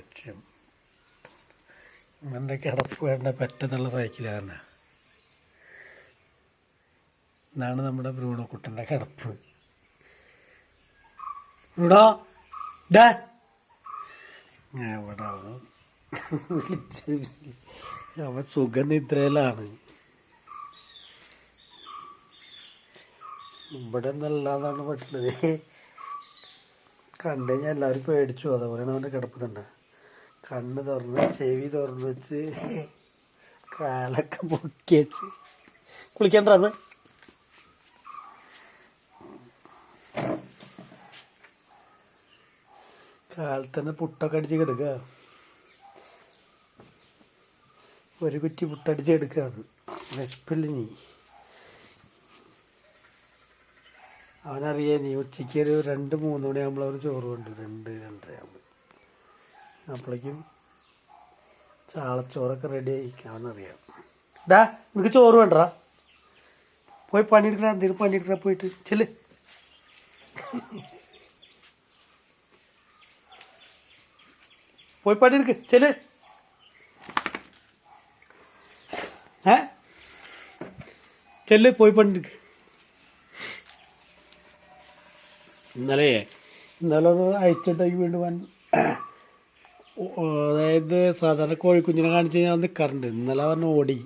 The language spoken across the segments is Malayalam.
ലക്ഷ്യം. എൻ്റെ കിടപ്പ് വേണ്ട പറ്റത്തുള്ള സൈക്കിളാണ്. ഇതാണ് നമ്മുടെ ബ്രൂണോ കുട്ടൻ്റെ കിടപ്പ്. ബ്രൂണോ ഡാ എവിടെ വിളിച്ച് അവൻ സുഖനിദ്രയിലാണ്. ഇവിടെ നല്ലതാണ് പറ്റുന്നത്. കണ്ടു കഴിഞ്ഞാൽ എല്ലാവരും പേടിച്ചു. അതുപോലെയാണ് അവൻ്റെ കിടപ്പുന്നുണ്ട്. കണ്ണ് തുറന്ന് ചെവി തുറന്ന് വെച്ച് കാലൊക്കെ പൊക്കി വെച്ച് കുളിക്കണ്ടത്. കാലത്തന്നെ പുട്ടൊക്കെ അടിച്ച് കിടക്കുക. ഒരു കുറ്റി പുട്ടടിച്ച് എടുക്കുകയാണ്. വിശപ്പില്ല നീ. അവനറിയാം നീ ഉച്ചയ്ക്ക് ഒരു 2-3 മണിയാകുമ്പോൾ അവർ ചോറ് കൊണ്ട് 2-2:30 ആകുമ്പോൾ അപ്പോഴേക്കും ചാളച്ചോറൊക്കെ റെഡി ആയി. അവനറിയാം. ഡാ നിനക്ക് ചോറ് വേണ്ടടാ, പോയി പണിയെടുക്കണ. എന്തെങ്കിലും പണിയെടുക്കണ പോയിട്ട് ചെല്ല്. പോയി പണിയെടുക്ക് ചെല്ല്. ചെല്ല് പോയി പണിയെടുക്ക്. ഇന്നലെ ഒന്ന് അയച്ചിട്ടേക്ക് വീണ്ടും അതായത് സാധാരണ കോഴിക്കുഞ്ഞിനെ കാണിച്ച് ഞാൻ നിൽക്കാറുണ്ട്. ഇന്നലെ പറഞ്ഞ ഓടി.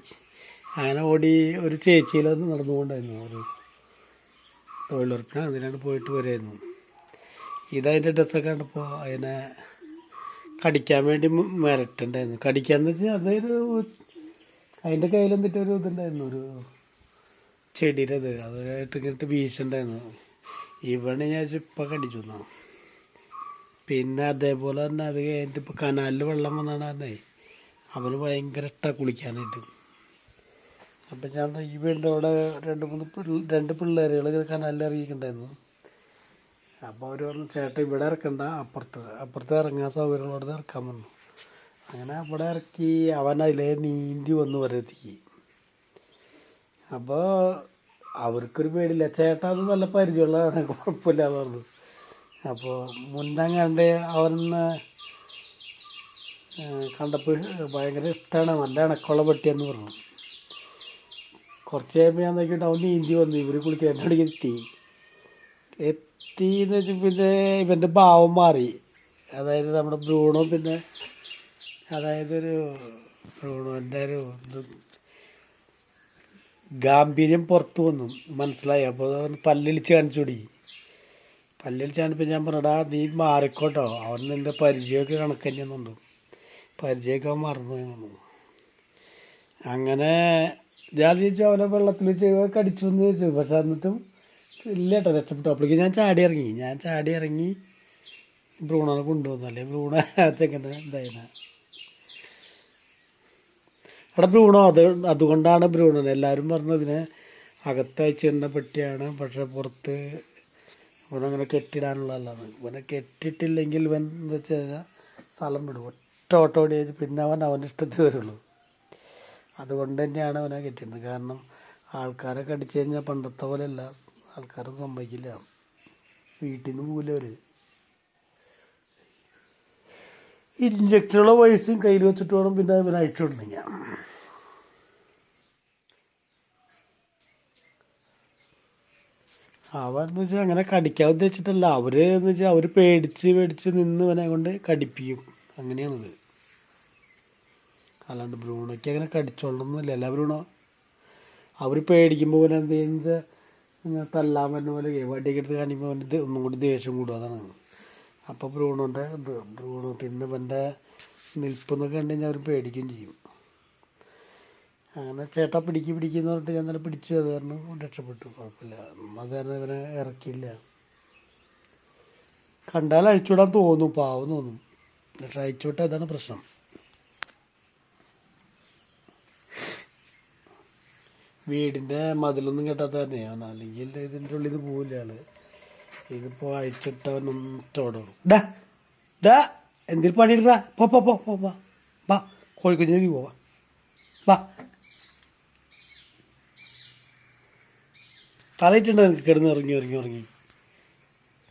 അങ്ങനെ ഓടി ഒരു ചേച്ചിയിലൊന്ന് നടന്നുകൊണ്ടായിരുന്നു. ഒരു തൊഴിലുറപ്പിന് അതിനാണ് പോയിട്ട് വരുമായിരുന്നു. ഇതതിൻ്റെ ഡ്രസ്സൊക്കെ കണ്ടപ്പോൾ അതിനെ കടിക്കാൻ വേണ്ടി മിരട്ടുണ്ടായിരുന്നു. കടിക്കാന്ന് വെച്ചാൽ അതൊരു അതിൻ്റെ കയ്യിലെന്തിട്ട് ഒരു ഇതുണ്ടായിരുന്നു, ഒരു ചെടിയുടെ അതായിട്ട് ഇങ്ങോട്ട് വീശുണ്ടായിരുന്നു. ഇവണ് ഞാൻ ഇപ്പം കടിച്ചു തന്നു. പിന്നെ അതേപോലെ തന്നെ അത് കഴിഞ്ഞിട്ട് ഇപ്പോൾ കനാലിൽ വെള്ളം വന്നാണേ അവന് ഭയങ്കര ഇഷ്ടമാണ് കുളിക്കാനായിട്ട്. അപ്പം ഞാൻ ഈ വീടിൻ്റെ അവിടെ 2 പിള്ളേരുകൾ കനാലിൽ ഇറങ്ങിയിട്ടുണ്ടായിരുന്നു. അപ്പോൾ അവർ പറഞ്ഞു ചേട്ടാ ഇവിടെ ഇറക്കണ്ട, അപ്പുറത്ത് ഇറങ്ങാൻ സൗകര്യമുള്ളവിടെ ഇറക്കാൻ പറഞ്ഞു. അങ്ങനെ അവിടെ ഇറക്കി. അവൻ അതിലേ നീന്തി വന്ന് വരെത്തി. അപ്പോൾ അവർക്കൊരു പേടില്ല. ചേട്ടാ അത് നല്ല പരിചയമുള്ളതാണ്, കുഴപ്പമില്ല എന്ന് പറഞ്ഞു. അപ്പോൾ മുന്നങ്ങാണ്ട് അവന് കണ്ടപ്പോൾ ഭയങ്കര ഇഷ്ടമാണ്, നല്ല ഇണക്കമുള്ള പട്ടിയെന്ന് പറഞ്ഞു. കുറച്ച് കഴിയുമ്പോൾ ഞാൻ നോക്കിയിട്ട് അവൻ നീന്തി വന്നു. ഇവർ കുളിക്കാനാണെങ്കിൽ എത്തിയെന്ന് വെച്ചാൽ പിന്നെ ഇവൻ്റെ ഭാവം മാറി. അതായത് നമ്മുടെ ബ്രൂണോ പിന്നെ അതായത് ഒരു ബ്രൂണോൻ്റെ ഒരു ഗാംഭീര്യം പുറത്തു വന്നു, മനസ്സിലായി. അപ്പോൾ പല്ലിളിച്ച് കാണിച്ചുകൂടി. പല്ലിളിച്ച് കാണിപ്പോൾ ഞാൻ പറഞ്ഞടാ നീ മാറിക്കോട്ടോ, അവൻ നിൻ്റെ പരിചയമൊക്കെ കണക്ക് തന്നെയെന്നുണ്ട്. പരിചയമൊക്കെ അവൻ മറന്നു തോന്നുന്നു. അങ്ങനെ ഞാൻ ചോദിച്ചു അവനെ വെള്ളത്തിൽ കടിച്ചു എന്ന് ചോദിച്ചു. പക്ഷെ എന്നിട്ടും ഇല്ല കേട്ടോ, രക്ഷപ്പെട്ടു. അപ്പോഴേക്കും ഞാൻ ചാടി ഇറങ്ങി ബ്രൂണോനെ കൊണ്ടുവന്നു. അല്ലേ ബ്രൂണോ ചെക്കൻ്റെ എന്തായാലും അവിടെ ബ്രൂണോ അതുകൊണ്ടാണ് ബ്രൂണോനെ എല്ലാവരും പറഞ്ഞതിന് അകത്തയച്ചിടേണ്ട പെട്ടിയാണ്. പക്ഷെ പുറത്ത് ഇവനങ്ങനെ കെട്ടിടാനുള്ളതല്ലാന്ന്. ഇവനെ കെട്ടിയിട്ടില്ലെങ്കിൽ ഇവൻ എന്താ വെച്ച് കഴിഞ്ഞാൽ സ്ഥലം വിടും. ഒറ്റ ഓട്ടോ ഓടി വെച്ച് പിന്നെ അവൻ്റെ ഇഷ്ടത്തിൽ വരുള്ളൂ. അതുകൊണ്ട് തന്നെയാണ് അവനെ കെട്ടിയിരുന്നത്. കാരണം ആൾക്കാരെ കടിച്ചു കഴിഞ്ഞാൽ പണ്ടത്തെ പോലെയല്ല, ആൾക്കാരൊന്നും സമ്മതിക്കില്ല. വീട്ടിൽ നിന്ന് പോകില്ല അവർ. ഇഞ്ചക്ഷനുള്ള പൈസയും കയ്യിൽ വെച്ചിട്ട് വേണം പിന്നെ ഇവനെ അയച്ചു വിടണം. ഞാൻ അവരെന്ന് വെച്ചാൽ അങ്ങനെ കടിക്കാൻ ഉദ്ദേശിച്ചിട്ടല്ല. അവരെന്ന് വെച്ചാൽ അവർ പേടിച്ച് നിന്ന് ഇവനെ കൊണ്ട് കടിപ്പിക്കും. അങ്ങനെയാണിത്. അല്ലാണ്ട് ബ്രൂണോയ്ക്ക് അങ്ങനെ കടിച്ചോളണമെന്നില്ല. എല്ലാ ബ്രൂണോ അവർ പേടിക്കുമ്പോൾ പിന്നെ എന്ത് ചെയ്യുന്നത് ഇങ്ങനെ തല്ലാൻ വരുന്ന പോലെ വടിയൊക്കെ എടുത്ത് കാണിക്കുമ്പോൾ അവൻ്റെ ഒന്നും കൂടി ദേഷ്യം കൂടും. അതാണ്. അപ്പോൾ ബ്രൂണോൻ്റെ ബ്രൂണോ പിന്നെ ഇവൻ്റെ നിൽപ്പെന്നൊക്കെ കണ്ടു കഴിഞ്ഞാൽ അവർ പേടിക്കുകയും ചെയ്യും. അങ്ങനെ ചേട്ടാ പിടിക്കുന്നു പറഞ്ഞിട്ട് ഞാൻ തന്നെ പിടിച്ചു. അത് കാരണം രക്ഷപ്പെട്ടു, കുഴപ്പമില്ല. അത് കാരണം ഇവനെ ഇറക്കിയില്ല. കണ്ടാൽ അഴിച്ചുവിടാൻ തോന്നും, പാവം തോന്നും. പക്ഷെ അഴിച്ചുവിട്ടാൽ അതാണ് പ്രശ്നം. വീടിൻ്റെ മതിലൊന്നും കെട്ടാത്ത തന്നെയാണ്. അല്ലെങ്കിൽ ഇതിൻ്റെ ഉള്ളിൽ ഇത് പോവില്ല ആള്. ഇതിപ്പോൾ അഴിച്ചിട്ടവനൊറ്റോടും. ഡാ എന്തെങ്കിലും പണിയെടുക്കാ, പോ വാ കോഴിക്കുഞ്ഞിലേക്ക് പോവാ വാ. തലയിട്ടുണ്ടോ എനിക്ക് കിടന്ന് ഇറങ്ങി